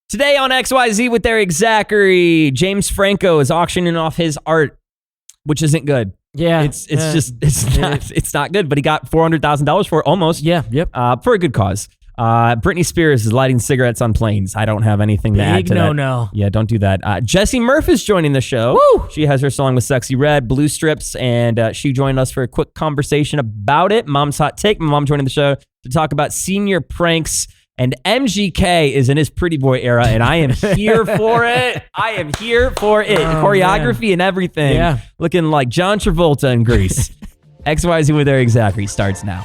Today on XYZ with Erik Zachary, James Franco is auctioning off his art, which isn't good. Yeah, it's not good. But he got $400,000 for it, almost. Yeah, yep. For a good cause. Britney Spears is lighting cigarettes on planes. I don't have anything to add to that. No. Yeah, don't do that. Jessie Murph is joining the show. Woo! She has her song with Sexy Red, Blue Strips, and she joined us for a quick conversation about it. Mom's hot take. My mom joining the show to talk about senior pranks. And MGK is in his pretty boy era, and I am here for it. Choreography and everything. Yeah. Looking like John Travolta in Grease. XYZ with Erik Zachary starts now.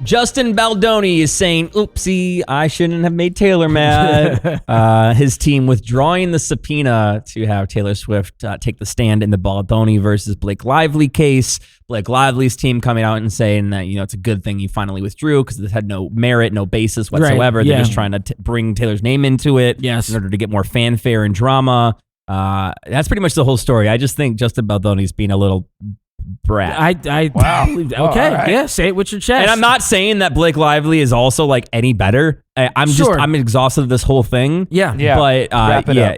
Justin Baldoni is saying, oopsie, I shouldn't have made Taylor mad. His team withdrawing the subpoena to have Taylor Swift take the stand in the Baldoni versus Blake Lively case. Blake Lively's team coming out and saying that, it's a good thing you finally withdrew because it had no merit, no basis whatsoever. Right, They're just trying to bring Taylor's name into it in order to get more fanfare and drama. That's pretty much the whole story. I just think Justin Baldoni's being a little brat. Wow. Okay, right. Yeah, say it with your chest. And I'm not saying that Blake Lively is also like any better. I'm exhausted of this whole thing. Yeah. But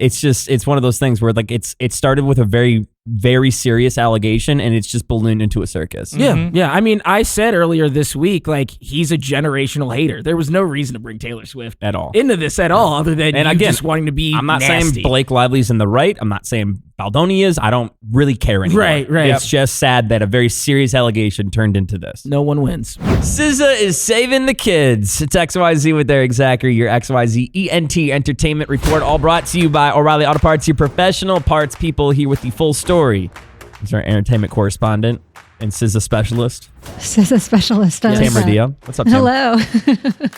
it's one of those things where like it started with a very, very serious allegation and it's just ballooned into a circus. Yeah. I mean, I said earlier this week, like, he's a generational hater. There was no reason to bring Taylor Swift at all into this at all, other than just wanting to be I'm not nasty. saying Blake Lively's in the right. I'm not saying Baldoni is. I don't really care anymore. Right. It's just sad that a very serious allegation turned into this. No one wins. SZA is saving the kids. It's XYZ with Erik Zachary, your XYZ ENT Entertainment Report, all brought to you by O'Reilly Auto Parts, your professional parts people, here with the full story. He's our entertainment correspondent and SZA specialist. SZA specialist. Tamara Dia. What's up, Tamara? Hello.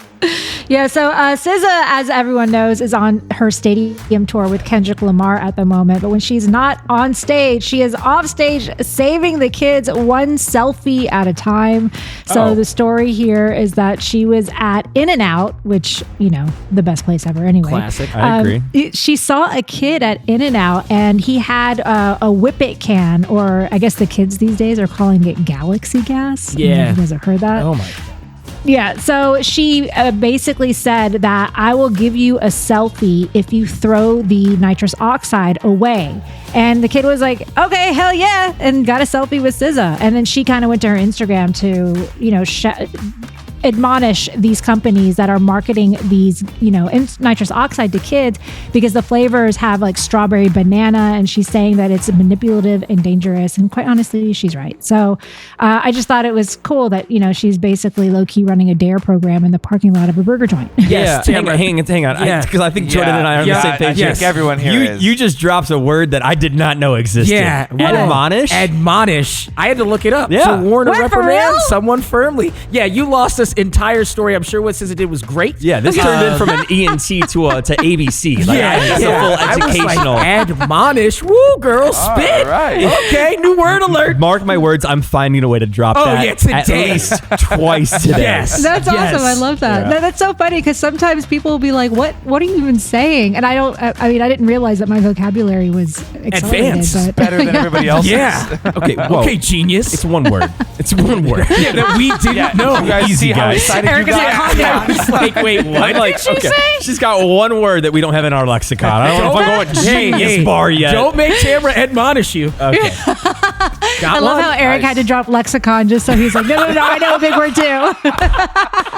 Yeah, so SZA, as everyone knows, is on her stadium tour with Kendrick Lamar at the moment. But when she's not on stage, she is off stage saving the kids one selfie at a time. So the story here is that she was at In-N-Out, which, the best place ever anyway. Classic. I agree. She saw a kid at In-N-Out and he had a Whip-It can, or I guess the kids these days are calling it Galaxy Gas. Yeah. You guys have heard that? Oh my. Yeah, so she basically said that I will give you a selfie if you throw the nitrous oxide away. And the kid was like, okay, hell yeah, and got a selfie with SZA. And then she kind of went to her Instagram to, admonish these companies that are marketing these, nitrous oxide to kids because the flavors have like strawberry banana, and she's saying that it's manipulative and dangerous. And quite honestly, she's right. So I just thought it was cool that, she's basically low-key running a DARE program in the parking lot of a burger joint. Yes, hang on. Because I think Jordan and I are on the same page. I think everyone here is. You just dropped a word that I did not know existed. Yeah. Admonish? Admonish. I had to look it up. Yeah. To warn or What, for reprimand real? someone firmly. Yeah, you lost this entire story. I'm sure what SZA did was great. Yeah, this turned in from an ENT to ABC. Like, it's a full I was educational. like, admonish. Woo, girl, spit. right. Okay, new word alert. Mark my words, I'm finding a way to drop that yeah, today. at least twice today. Yes. That's awesome. I love that. Yeah. That's so funny because sometimes people will be like, what are you even saying? And I didn't realize that my vocabulary was Advanced. But Better than everybody else's. Yeah. Okay, whoa. Okay, genius. It's one word. It's one word. Yeah, that we didn't know. You guys Easy, see how guys. excited Eric you is like, got? calm down. It's like, wait, what? I'm like, did she say? She's got one word that we don't have in our lexicon. I don't know if I'm going genius bar yet. Don't make Tamara admonish you. Okay. I love how Eric had to drop lexicon just so he's like, no, I know a big word too.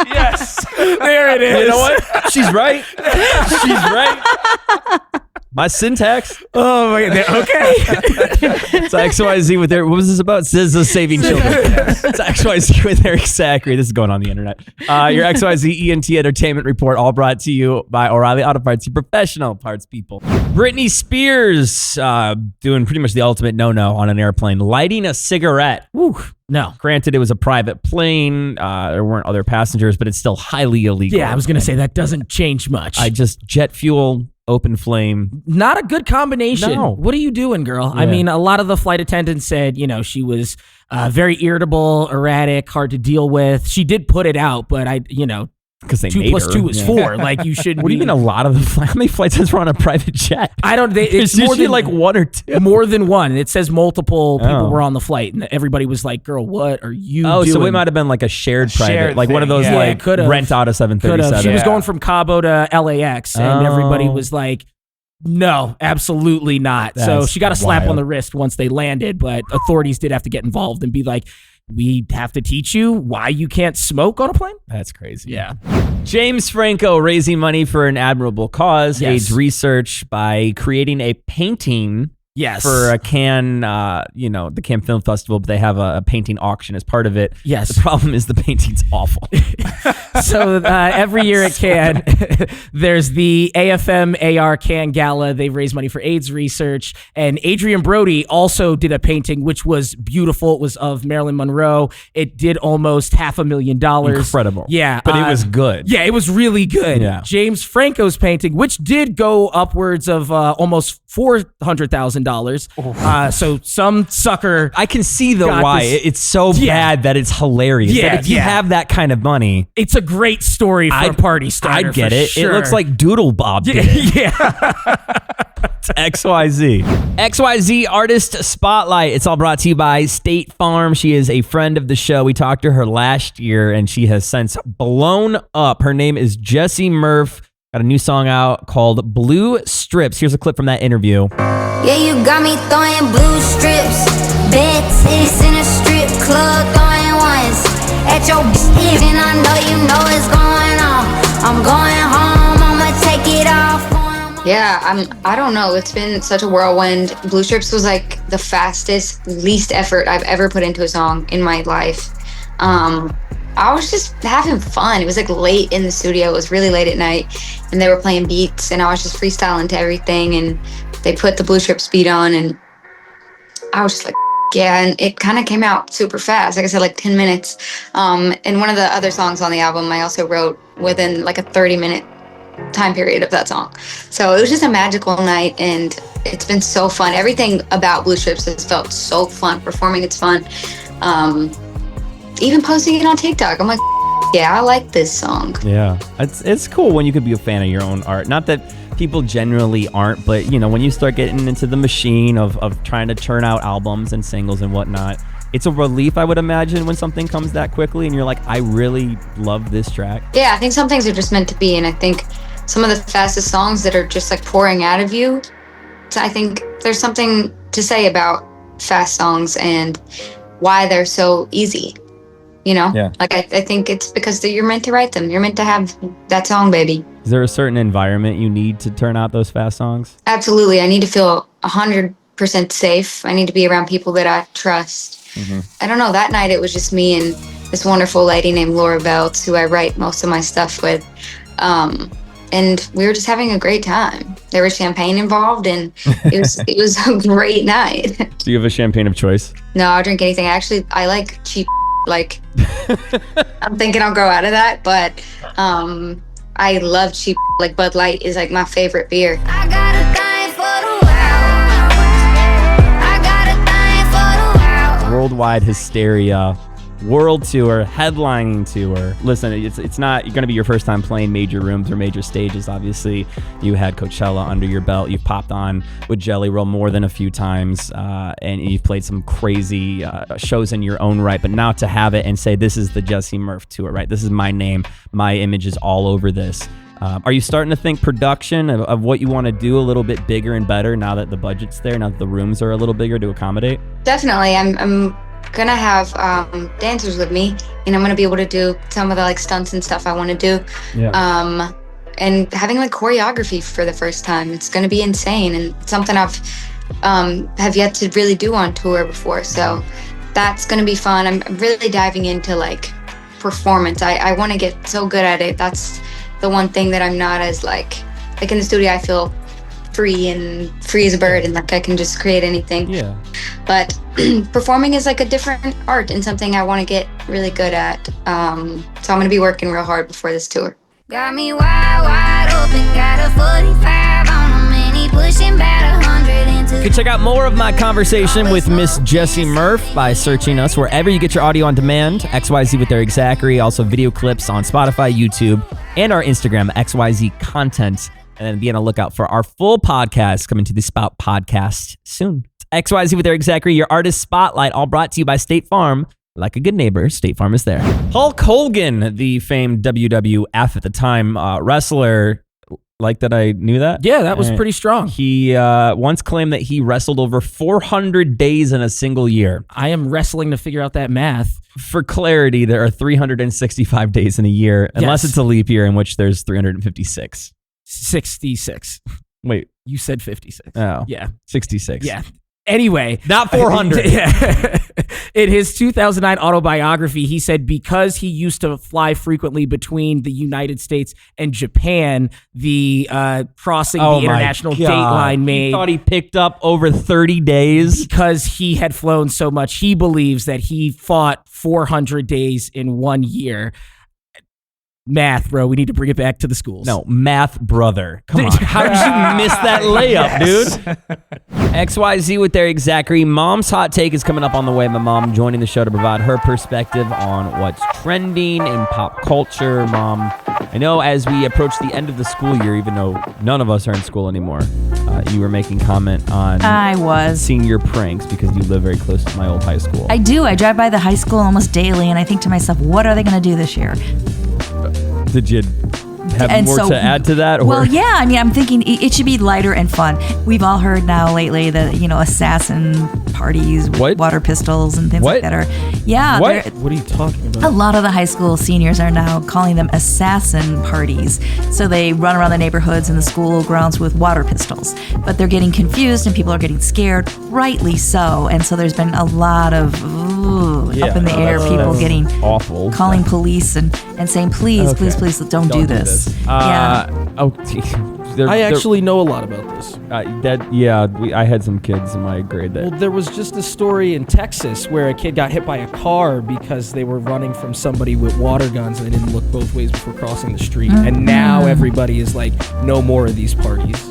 Yes. There it is. You know what? She's right. She's right. My syntax. Oh my god. Okay. It's XYZ with Eric. What was this about? SZA saving children. It's XYZ with Erik Zachary. This is going on the internet. Your XYZ ENT Entertainment Report, all brought to you by O'Reilly Auto Parts, your professional parts people. Britney Spears doing pretty much the ultimate no-no on an airplane, lighting a cigarette. Woo. No. Granted, it was a private plane. There weren't other passengers, but it's still highly illegal. Yeah, I was going to say that doesn't change much. Jet fuel, open flame. Not a good combination. No. What are you doing, girl? Yeah. I mean, a lot of the flight attendants said, she was very irritable, erratic, hard to deal with. She did put it out, but Because they 2 made plus her. 2 is Yeah. 4. Like you should. What do you mean a lot of the how many flights has her on a private jet? I don't. It's It's more usually than like 1 or 2. more than one. It says multiple people Oh. were on the flight, and everybody was like, "Girl, what are you Oh, doing?" so it might have been like a shared private, shared like one of thing, those yeah. like Could've. rent out a Could've. 737. She was Yeah. going from Cabo to LAX, and everybody Oh. was like, "No, absolutely not." So That's she got a slap wild. on the wrist once they landed, but authorities did have to get involved and be like, "We have to teach you why you can't smoke on a plane." That's crazy. Yeah. James Franco raising money for an admirable cause, Yes. AIDS research, by creating a painting Yes. for a Cannes, the Cannes Film Festival, but they have a painting auction as part of it. Yes. The problem is the painting's awful. So every year at Cannes, there's the AFM-AR Cannes Gala. They raise money for AIDS research. And Adrian Brody also did a painting, which was beautiful. It was of Marilyn Monroe. It did almost $500,000. Incredible. Yeah. But it was good. Yeah, it was really good. Yeah. James Franco's painting, which did go upwards of almost $400,000. So some sucker. I can see though Got why. this- It's so Yeah. bad that it's hilarious. Yeah, That if you yeah. have that kind of money, It's a great story for a party starter. I'd get for it. Sure. It looks like Doodle Bob did it. Yeah. XYZ. XYZ Artist Spotlight. It's all brought to you by State Farm. She is a friend of the show. We talked to her last year and she has since blown up. Her name is Jessie Murph. Got a new song out called Blue Strips. Here's a clip from that interview. Yeah, you got me throwing blue strips. Bad titties in a strip club, throwing ones at your bitch, and I know what's going on. I'm going home, I'ma take it off. Yeah, I don't know. It's been such a whirlwind. Blue Strips was like the fastest, least effort I've ever put into a song in my life. I was just having fun. It was like late in the studio. It was really late at night, and they were playing beats, and I was just freestyling to everything, and they put the Blue Strips beat on, and I was just like, yeah, and it kind of came out super fast. Like I said, like 10 minutes. And one of the other songs on the album I also wrote within like a 30-minute time period of that song. So it was just a magical night, and it's been so fun. Everything about Blue Strips has felt so fun. Performing, it's fun. Even posting it on TikTok, I'm like, yeah, I like this song. Yeah. It's cool when you could be a fan of your own art. Not that people generally aren't, but when you start getting into the machine of trying to churn out albums and singles and whatnot, it's a relief, I would imagine, when something comes that quickly and you're like, I really love this track. Yeah, I think some things are just meant to be, and I think some of the fastest songs that are just like pouring out of you, so I think there's something to say about fast songs and why they're so easy. Yeah. Like I think it's because you're meant to write them. You're meant to have that song, baby. Is there a certain environment you need to turn out those fast songs? Absolutely. I need to feel 100% safe. I need to be around people that I trust. Mm-hmm. I don't know. That night it was just me and this wonderful lady named Laura Belts, who I write most of my stuff with. And we were just having a great time. There was champagne involved, and it was a great night. Do you have a champagne of choice? No, I'll drink anything. Actually, I like cheap. Like, I'm thinking I'll grow out of that, but I love cheap. Like Bud Light is like my favorite beer. I got a thing for the world. I got a thing for the world. Worldwide Hysteria World Tour, headlining tour. Listen, it's not going to be your first time playing major rooms or major stages. Obviously, you had Coachella under your belt. You've popped on with Jelly Roll more than a few times, and you've played some crazy shows in your own right. But now to have it and say, this is the Jessie Murph tour, right? This is my name. My image is all over this. Are you starting to think production of what you want to do a little bit bigger and better now that the budget's there, now that the rooms are a little bigger to accommodate? Definitely. I'm gonna have dancers with me, and I'm gonna be able to do some of the like stunts and stuff I want to do. Yeah. And having like choreography for the first time, it's gonna be insane, and it's something I've have yet to really do on tour before. So that's gonna be fun. I'm really diving into like performance. I want to get so good at it. That's the one thing that I'm not as like in the studio. I feel free as a bird, and like I can just create anything. Yeah. But performing is like a different art and something I want to get really good at. So I'm going to be working real hard before this tour. Got me wide open, got a 45 on a mini pushing about 100 into. You can check out more of my conversation with Miss Jessie Murph by searching us wherever you get your audio on demand. XYZ with Erik Zachary. Also video clips on Spotify, YouTube, and our Instagram, XYZ Content. And then be on a lookout for our full podcast coming to the Spout podcast soon. It's XYZ with Erik Zachary, your artist spotlight, all brought to you by State Farm. Like a good neighbor, State Farm is there. Hulk Hogan, the famed WWF at the time wrestler, like that I knew that? Yeah, that was pretty strong. He once claimed that he wrestled over 400 days in a single year. I am wrestling to figure out that math. For clarity, there are 365 days in a year, unless Yes. it's a leap year in which there's 356. 66. Wait. You said 56. Oh. Yeah. 66. Yeah. Anyway. Not 400. Yeah. In his 2009 autobiography, he said because he used to fly frequently between the United States and Japan, the crossing the international date line made. He thought he picked up over 30 days. Because he had flown so much, he believes that he fought 400 days in 1 year. Math, bro. We need to bring it back to the schools. No, math brother. Come on. How did you miss that layup, dude? XYZ with Erik Zachary. Mom's hot take is coming up on the way. My mom joining the show to provide her perspective on what's trending in pop culture. Mom, I know as we approach the end of the school year, even though none of us are in school anymore, you were making comment on I was. seeing your pranks because you live very close to my old high school. I do. I drive by the high school almost daily, and I think to myself, what are they going to do this year? Did you have And more so- to add to that? Or? Well, yeah. I mean, I'm thinking it should be lighter and fun. We've all heard now lately that, assassin parties with What? water pistols and things What? like that are. Yeah. What? they're- What are you talking A about? lot of the high school seniors are now calling them assassin parties. So they run around the neighborhoods and the school grounds with water pistols. But they're getting confused and people are getting scared, rightly so. And so there's been a lot of up in the air, people getting awful. calling police and saying, please, Okay. please, don't do this. Yeah. I actually know a lot about this. I had some kids in my grade that. Well, there was just a story in Texas where a kid got hit by a car because they were running from somebody with water guns and they didn't look both ways before crossing the street. And now everybody is like, no more of these parties.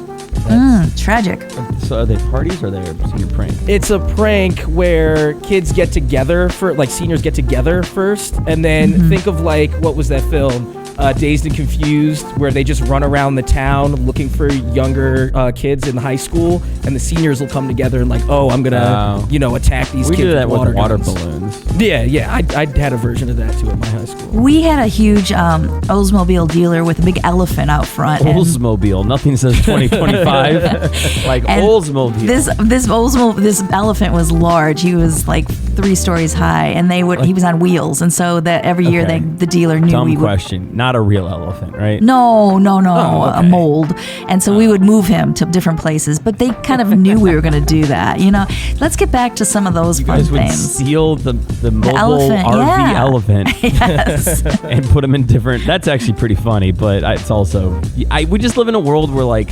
Tragic. So are they parties or are they a senior prank? It's a prank where kids get together seniors get together first, and then think of what was that film? Dazed and Confused, where they just run around the town looking for younger kids in high school, and the seniors will come together and I'm gonna, attack these We kids did that with water guns. balloons. Yeah, I had a version of that too at my high school. We had a huge Oldsmobile dealer with a big elephant out front. and Oldsmobile. Nothing says 2025 like And Oldsmobile. This elephant was large. He was like 3 stories high, and he was on wheels, and so that every year Okay. the dealer knew Dumb we would. question. Not a real elephant, right? No, Oh, a okay. mold. And so we would move him to different places, but they kind of knew we were going to do that. Let's get back to some of those You fun guys would things. steal the mobile elephant, RV yeah. elephant Yes. and put them in different. That's actually pretty funny, but it's also. We just live in a world where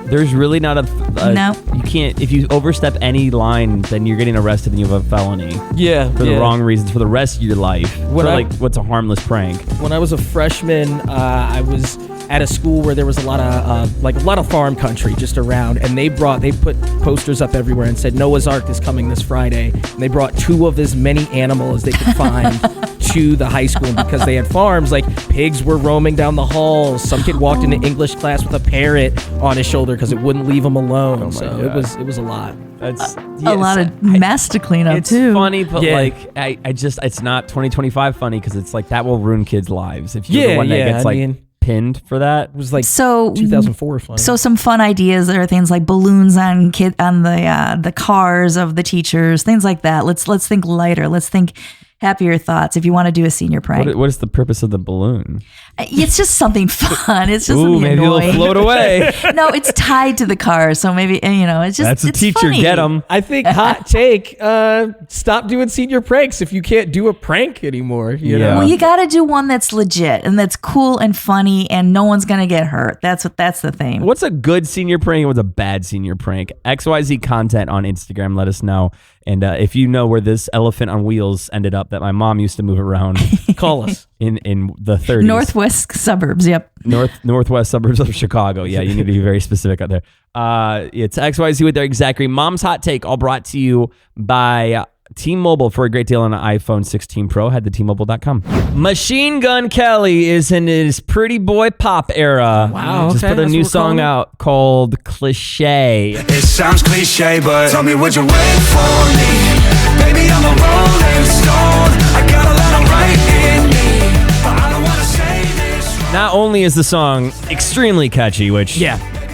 there's really not a. No. You can't. If you overstep any line, then you're getting arrested and you have a felony Yeah, for the wrong reasons for the rest of your life. What's a harmless prank? When I was a freshman, I was at a school where there was a lot of farm country just around, and they put posters up everywhere and said Noah's Ark is coming this Friday, and they brought 2 of as many animals as they could find to the high school. And because they had farms, pigs were roaming down the halls. Some kid walked into English class with a parrot on his shoulder because it wouldn't leave him alone. So God. it was a lot. That's A lot of mess to clean up It's too. funny, but Yeah. it's not 2025 funny because it's that will ruin kids' lives if you're the one that gets pinned for that. It was So 2004 funny. So some fun ideas are things like balloons on the cars of the teachers, things like that. Let's think lighter. Let's think happier thoughts if you want to do a senior prank. What is the purpose of the balloon? It's just something fun. It's just Ooh, something maybe annoying. it'll float away. No, it's tied to the car, so maybe it's just That's a it's teacher. funny. Get them. I think hot take, stop doing senior pranks if you can't do a prank anymore. You Yeah. know? Well, you got to do one that's legit and that's cool and funny, and no one's gonna get hurt. That's the thing. What's a good senior prank and what's a bad senior prank? XYZ Content on Instagram. Let us know. And if you know where this elephant on wheels ended up, up that my mom used to move around Call us. in the 30s. Northwest suburbs. Yep. Northwest suburbs of Chicago. Yeah, you need to be very specific out there. It's XYZ with Erik Zachary. Mom's Hot Take, all brought to you by T-Mobile for a great deal on an iPhone 16 Pro. Head to T-Mobile.com. Machine Gun Kelly is in his pretty boy pop era. Wow, Just okay, put a that's new what we're song calling it? out called Cliché. It sounds cliche, but tell me, would you wait for me? Baby, I'm a rolling stone. I got a lot of right in me, but I don't wanna say this. Not only is the song extremely catchy, which,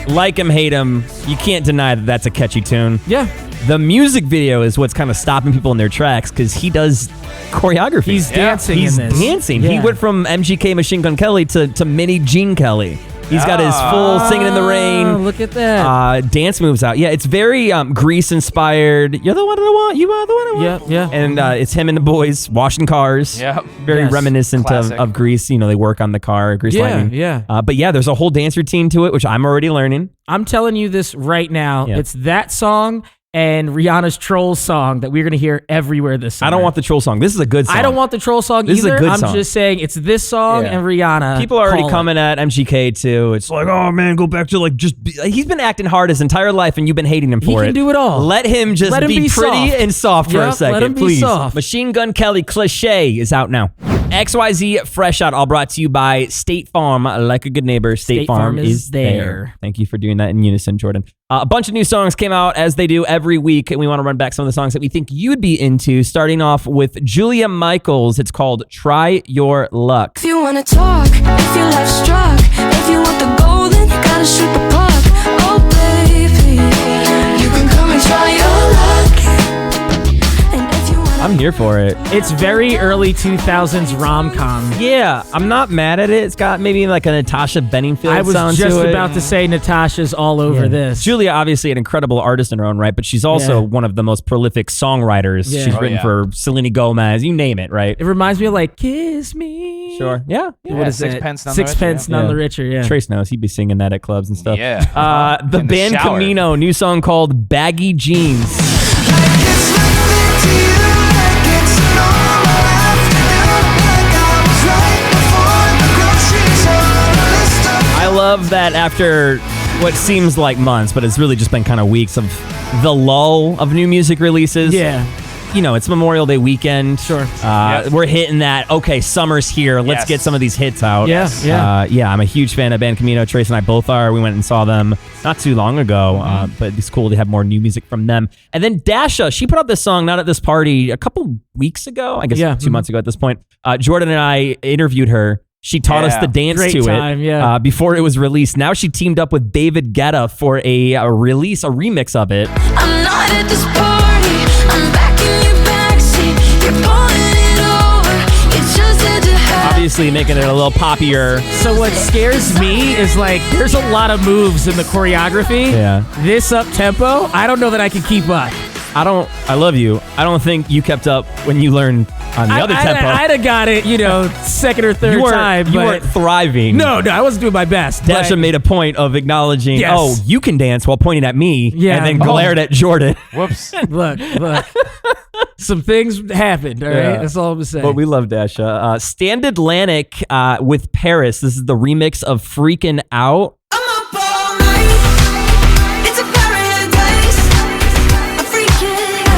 like him, hate him, you can't deny that that's a catchy tune. Yeah. The music video is what's kind of stopping people in their tracks because he does choreography. He's dancing He's in this. dancing. Yeah. He went from MGK Machine Gun Kelly to mini Gene Kelly. He's got his full Singing in the Oh, Rain look at that. dance moves out. Yeah, it's very Grease inspired. You're the one I want. You are the one I want. Yeah. And it's him and the boys washing cars. Yep. Very Yes. reminiscent Classic. of Grease. You know, they work on the car, Grease Lightning. Yeah. But yeah, there's a whole dance routine to it, which I'm already learning. I'm telling you this right now. Yeah. It's that song and Rihanna's Troll song that we're going to hear everywhere this summer. I don't want the troll song. This is a good song. I don't want the Troll song This is a either. good I'm song. just saying it's this song Yeah. and Rihanna. People are already Call it. coming at MGK too. It's like, oh man, go back to like he's been acting hard his entire life and you've been hating him for it. He can do it all. Let him just Let him be be pretty soft. and soft for a Yep, second, let him be please. soft. Machine Gun Kelly Cliché is out now. XYZ Fresh Out, all brought to you by State Farm. Like a good neighbor, State Farm is there. Thank you for doing that in unison, Jordan. A bunch of new songs came out as they do every week, and we want to run back some of the songs that we think you'd be into, starting off with Julia Michaels. It's called Try Your Luck. If you wanna talk, if your life struck, if you want the gold, then you gotta shoot the puck. Oh baby, you can come and try your luck. And if you wanna I'm here for it. It's very early 2000s rom-com. Yeah, I'm not mad at it. It's got maybe like a Natasha Bedingfield I was sound just to it. about to say Natasha's all over this. Julia, obviously an incredible artist in her own right, but she's also Yeah. one of the most prolific songwriters. Yeah. She's Oh, written yeah. for Selena Gomez, you name it, right? It reminds me of like Kiss Me. Sure. Yeah. What is that? Sixpence None the Richer, Sixpence yeah. None the Richer, yeah. Trace knows. He'd be singing that at clubs and stuff. Yeah. The In the band shower. Camino, new song called Baggy Jeans. It's nothing to you, like it's normal afternoon, like I was right before the groceries on the list of. I love that after what seems like months, but it's really just been kind of weeks of the lull of new music releases. Yeah. You know, it's Memorial Day weekend. Sure. We're hitting that, okay, summer's here. Let's Yes. get some of these hits out. Yeah, yeah. Yeah, I'm a huge fan of band Camino. Trace and I both are. We went and saw them not too long ago, but it's cool to have more new music from them. And then Dasha, she put out this song, Not at This Party, a couple weeks ago. I guess Yeah. 2 months ago at this point. Jordan and I interviewed her. She taught us Yeah. the dance Great to time, it yeah. before it was released. Now she teamed up with David Guetta for a remix of it. I'm not at this party, I'm back in your backseat. You're pulling it over, it's just had to happen. Obviously making it a little poppier. So what scares me is like there's a lot of moves in the choreography. Yeah. This up tempo, I don't know that I can keep up. I love you. I don't think you kept up when you learned on the other tempo. I'd have got it, second or third you weren't, time. you but weren't thriving. No, I wasn't doing my best. Dasha but- made a point of acknowledging, Yes. oh, you can dance while pointing at me, Yeah. and then Oh. glared at Jordan. Whoops. Look. Some things happened, all right? Yeah. That's all I'm saying. But we love Dasha. Stand Atlantic with Paris. This is the remix of Freakin' Out. I'm up all night, it's a paradise. I'm freaking out.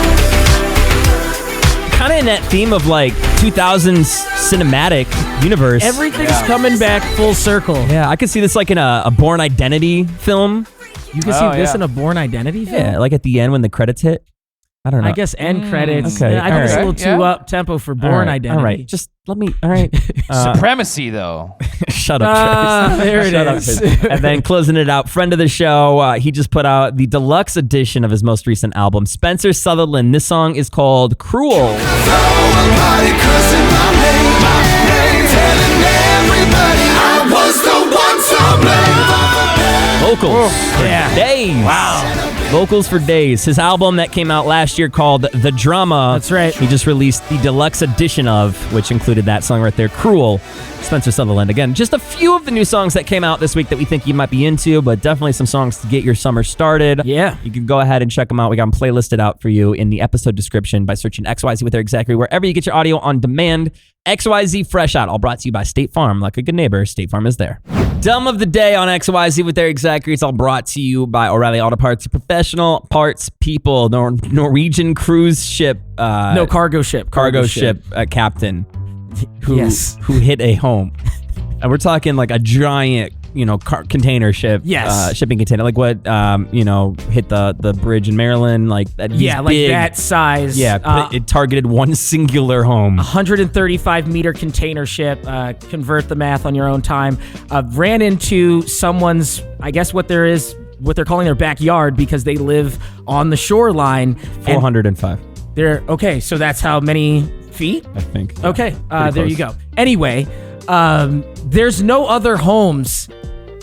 Kind of in that theme of like 2000s cinematic universe. Everything's coming back full circle. Yeah, I could see this like in a Born Identity film. You can Oh, see this yeah. in a Born Identity film? Yeah, like at the end when the credits hit. I don't know. I guess end credits. Okay, Yeah, I think it's a alright. little too Yeah. up tempo for All Born right, Identity. All right, just let me. All right. Supremacy, though. Shut up, Trace. There it Shut up, is. Trace. And then closing it out, friend of the show, he just put out the deluxe edition of his most recent album, Spencer Sutherland. This song is called Cruel. Throw a party cursing my name, telling everybody I was the one to blame. Vocals. Yeah. Days. Wow. Vocals for Days. His album that came out last year called The Drama. That's right. He just released the deluxe edition of, which included that song right there, Cruel. Spencer Sutherland. Again, just a few of the new songs that came out this week that we think you might be into, but definitely some songs to get your summer started. Yeah. You can go ahead and check them out. We got them playlisted out for you in the episode description by searching XYZ with Erik Zachary, wherever you get your audio on demand. XYZ Fresh Out, all brought to you by State Farm. Like a good neighbor, State Farm is there. Dumb of the Day on XYZ with Erik Zachary. It's all brought to you by O'Reilly Auto Parts, professional parts people, Norwegian cruise ship. No, cargo ship. Cargo ship captain who hit a home. And we're talking like a giant, container ship. Yes. Shipping container. Like what, hit the bridge in Maryland. Like that. Yeah, like big, that size. Yeah, it targeted one singular home. 135 meter container ship. Convert the math on your own time. Ran into someone's, I guess what they're calling their backyard because they live on the shoreline. 405. Okay, so that's how many feet? I think. Okay, there you go. Anyway, there's no other homes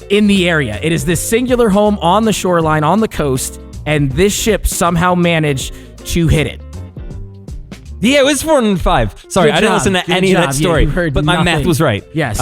in the area. It is this singular home on the shoreline, on the coast, and this ship somehow managed to hit it. Yeah, it was 405. Sorry, Good I didn't job. listen to Good any job. of that story, Yeah, you heard but my math nothing. was right. Yes.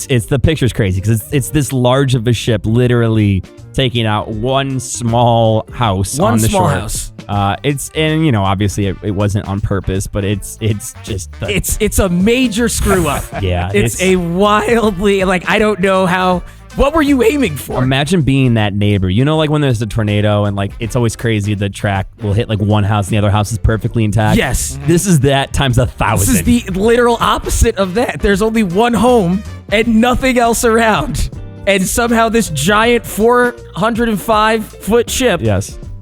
It's the picture's crazy because it's this large of a ship literally taking out one small house on the shore. House. Obviously it wasn't on purpose, but it's just It's a major screw up. Yeah, it's a wildly I don't know how. What were you aiming for? Imagine being that neighbor. Like when there's a tornado and it's always crazy. The track will hit one house and the other house is perfectly intact. Yes. This is that times 1,000. This is the literal opposite of that. There's only one home and nothing else around. And somehow this giant 405-foot ship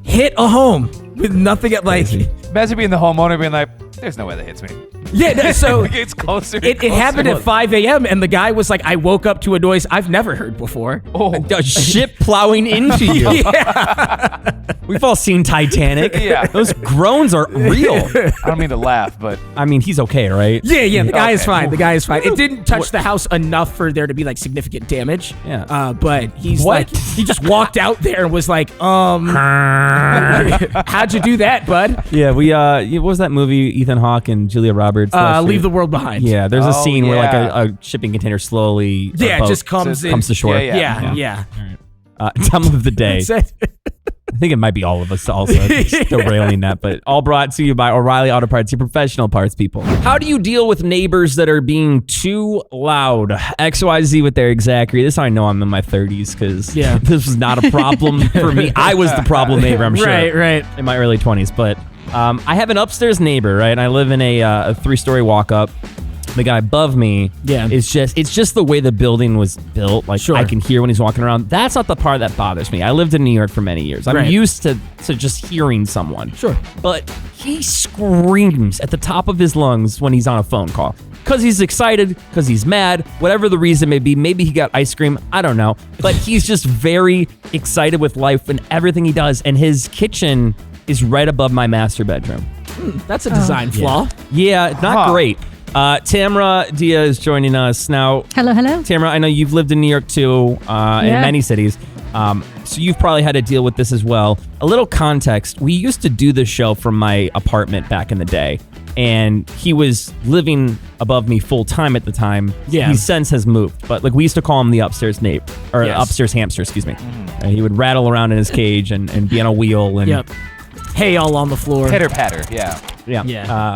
hit a home with nothing at Imagine being the homeowner being like, there's no way that hits me. Yeah, no, so it's closer. It happened at 5 a.m. and the guy was like, I woke up to a noise I've never heard before. A ship plowing into you. Yeah. We've all seen Titanic. Yeah. Those groans are real. I don't mean to laugh, but I mean, he's okay, right? Yeah, the guy is fine. The guy is fine. It didn't touch the house enough for there to be significant damage. Yeah. But he's What? he just walked out there and was like, how'd you do that, bud? Yeah, what was that movie, Ethan Hawke and Julia Roberts? Leave the World Behind. Yeah, there's a scene where yeah. a shipping container slowly it just comes to shore. Yeah. Time of the day. That's it. I think it might be all of us also just derailing that, but all brought to you by O'Reilly Auto Parts, your professional parts people. How do you deal with neighbors that are being too loud? XYZ with Erik Zachary. This I know I'm in my 30s because this was not a problem for me. I was the problem neighbor, I'm sure. Right. In my early 20s, but I have an upstairs neighbor, right? I live in a 3-story walk-up. The guy above me, it's just the way the building was built. I can hear when he's walking around. That's not the part that bothers me. I lived in New York for many years. I'm used to just hearing someone. Sure. But he screams at the top of his lungs when he's on a phone call. Because he's excited, because he's mad, whatever the reason may be. Maybe he got ice cream. I don't know. But he's just very excited with life and everything he does. And his kitchen is right above my master bedroom. That's a design flaw. Yeah, not great. Tamra Dia is joining us now. Hello. Tamra, I know you've lived in New York too, in many cities. So you've probably had to deal with this as well. A little context. We used to do this show from my apartment back in the day, and he was living above me full time at the time. Yeah. He since has moved, but we used to call him the upstairs neighbor, or upstairs hamster, excuse me. He would rattle around in his cage and be on a wheel and hay all on the floor. Pitter patter, yeah.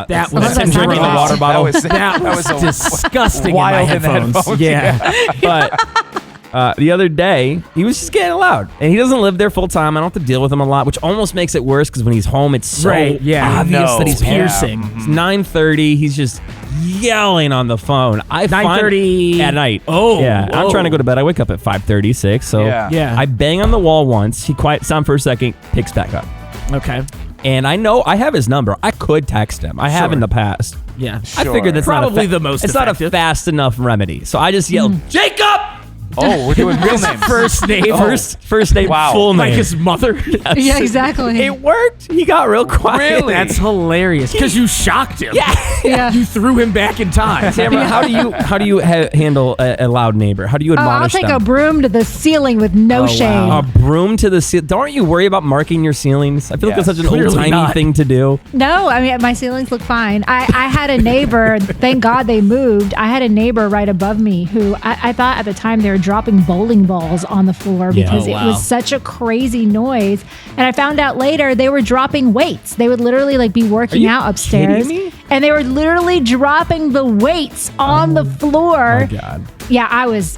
That was drinking a water bottle. That was disgusting wild in my headphones. But the other day, he was just getting loud. And he doesn't live there full time. I don't have to deal with him a lot, which almost makes it worse because when he's home, it's so obvious that he's piercing. It's 9:30. He's just yelling on the phone. 9:30 at night. Oh, yeah. I'm trying to go to bed. I wake up at 5:36. So I bang on the wall once. He quiets down for a second, picks back up. Okay. And I know I have his number. I could text him. I have in the past. Yeah. I figured that's probably the most It's not a effective. fast enough remedy. So I just yelled, Jacob! Oh, we're doing real names. First name. First name, Wow. full name. Like his mother. Yeah, exactly. It worked. He got real quiet. Really? That's hilarious. Because you shocked him. Yeah. You threw him back in time. Tamara, how do you handle a loud neighbor? How do you Oh, I'll admonish take them? a broom to the ceiling with no shame. A broom to the ceiling. Don't you worry about marking your ceilings? I feel like Yes. that's such an Clearly old-timey not. thing to do. No, I mean, my ceilings look fine. I had a neighbor, thank God they moved. I had a neighbor right above me who I thought at the time they were dropping bowling balls on the floor Yeah. because Oh, it wow. was such a crazy noise. And I found out later they were dropping weights. They would literally like be working you out upstairs. kidding me? And they were literally dropping the weights on the floor. Oh, God. Yeah, I was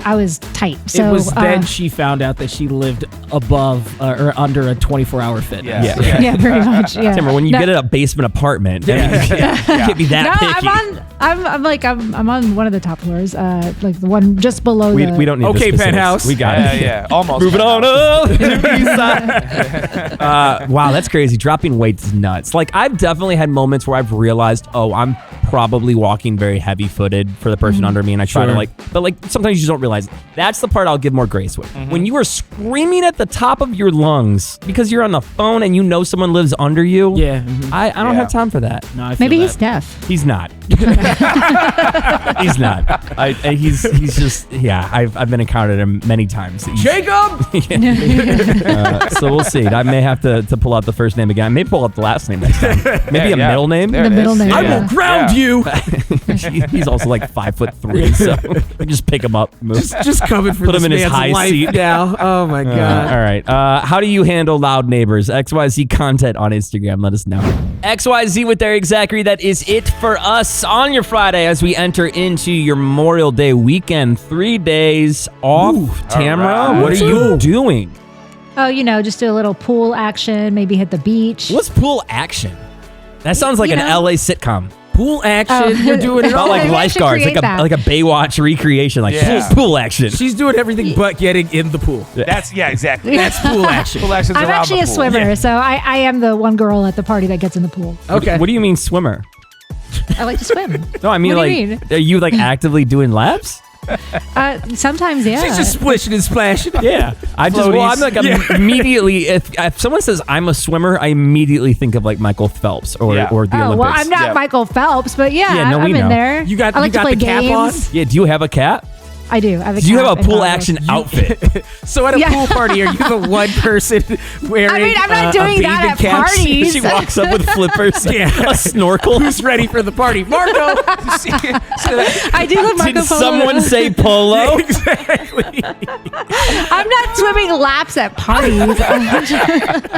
tight. So it was then she found out that she lived above or under a 24-hour fitness. Yeah. yeah, pretty much. Yeah. Tamara, when you No. get a basement apartment, you can't be that No, picky. I'm on one of the top floors, like the one just below We the. don't need Okay, the specifics. penthouse. We got Yeah, it. yeah. Almost. Moving on up to the east side. Wow, that's crazy. Dropping weights is nuts. Like, I've definitely had moments where I've realized, oh, I'm probably walking very heavy-footed for the person under me, and I try to Sure. but sometimes you just don't realize. That's the part I'll give more grace with. When you are screaming at the top of your lungs because you're on the phone and you know someone lives under you, Yeah. mhm. I don't Yeah. have time for that. No, I feel Maybe that. he's deaf. He's not. He's not. He's just I've been encountered him many times. Jacob! So we'll see. I may have to pull out the first name again. I may pull out the last name next time. Maybe Yeah, a yeah. middle name. There The it middle is. name. I Yeah. will ground Yeah. you. He's also like 5'3", so we just pick him up, move. Just coming for Put this him in his man's high life seat. now. Oh my god. All right. How do you handle loud neighbors? XYZ content on Instagram. Let us know. XYZ with Erik Zachary. That is it for us on your Friday as we enter into your Memorial Day weekend. 3 days off. Tamara, all right. what are you doing? Oh, just do a little pool action, maybe hit the beach. What's pool action? That sounds like You an know. LA sitcom. Pool action. You're doing it About all. like Maybe I should lifeguards, create that. like a Baywatch recreation, like Yeah. pool action. She's doing everything but getting in the pool. That's exactly. That's pool action. Pool action's I'm around actually the a pool. swimmer, so I am the one girl at the party that gets in the pool. Okay. What do you mean swimmer? I like to swim. No, I mean What do like, you mean? are you like actively doing laps? Sometimes, yeah. She's just splishing and splashing. Yeah, I'm Floaties. like immediately. If someone says I'm a swimmer, I immediately think of like Michael Phelps or Yeah. the Oh, Olympics. well, I'm not Yeah. Michael Phelps, but Yeah, no, I'm we in know. there. You got- I like you to got play the cap games. on? Yeah, do you have a cat? I do. I have a Do you cap have a and pool goggles. action outfit? So at a Yeah. pool party, are you the one person wearing? I mean, I'm not a doing that bathing at cap? parties. She walks up with flippers, Yeah. a snorkel. Who's ready for the party? Marco. I do love Marco Did Polo. someone say polo? Exactly. I'm not swimming laps at parties.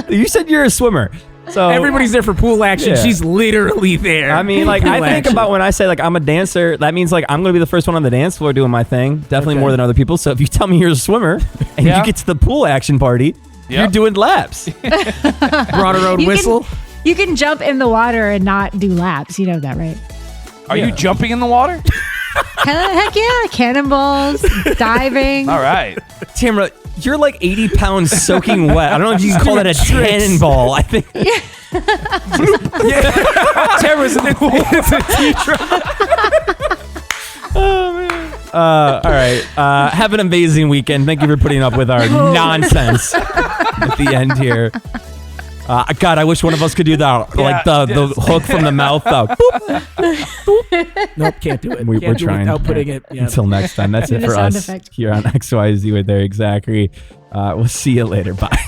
You said you're a swimmer. So Everybody's there for pool action. Yeah. She's literally there. I mean, like, Pool I think action. about when I say, like, I'm a dancer, that means, like, I'm going to be the first one on the dance floor doing my thing. Definitely Okay. more than other people. So if you tell me you're a swimmer and Yeah. you get to the pool action party, you're Yep. doing laps. brought her own You can- whistle. You can jump in the water and not do laps. You know that, right? Are you jumping in the water? Heck yeah. Cannonballs, diving. All right. Tamara, you're like 80 pounds soaking wet. I don't know if you can call that a cannonball. I think. Tamara's in the pool. All right. Have an amazing weekend. Thank you for putting up with our nonsense at the end here. God, I wish one of us could do that. Like the hook from the mouth. Nope, can't do it. We're Can't do it trying. without putting it. Yeah. Until next time. That's Need it a for sound us effect. here on XYZ with Erik Zachary. We'll see you later. Bye.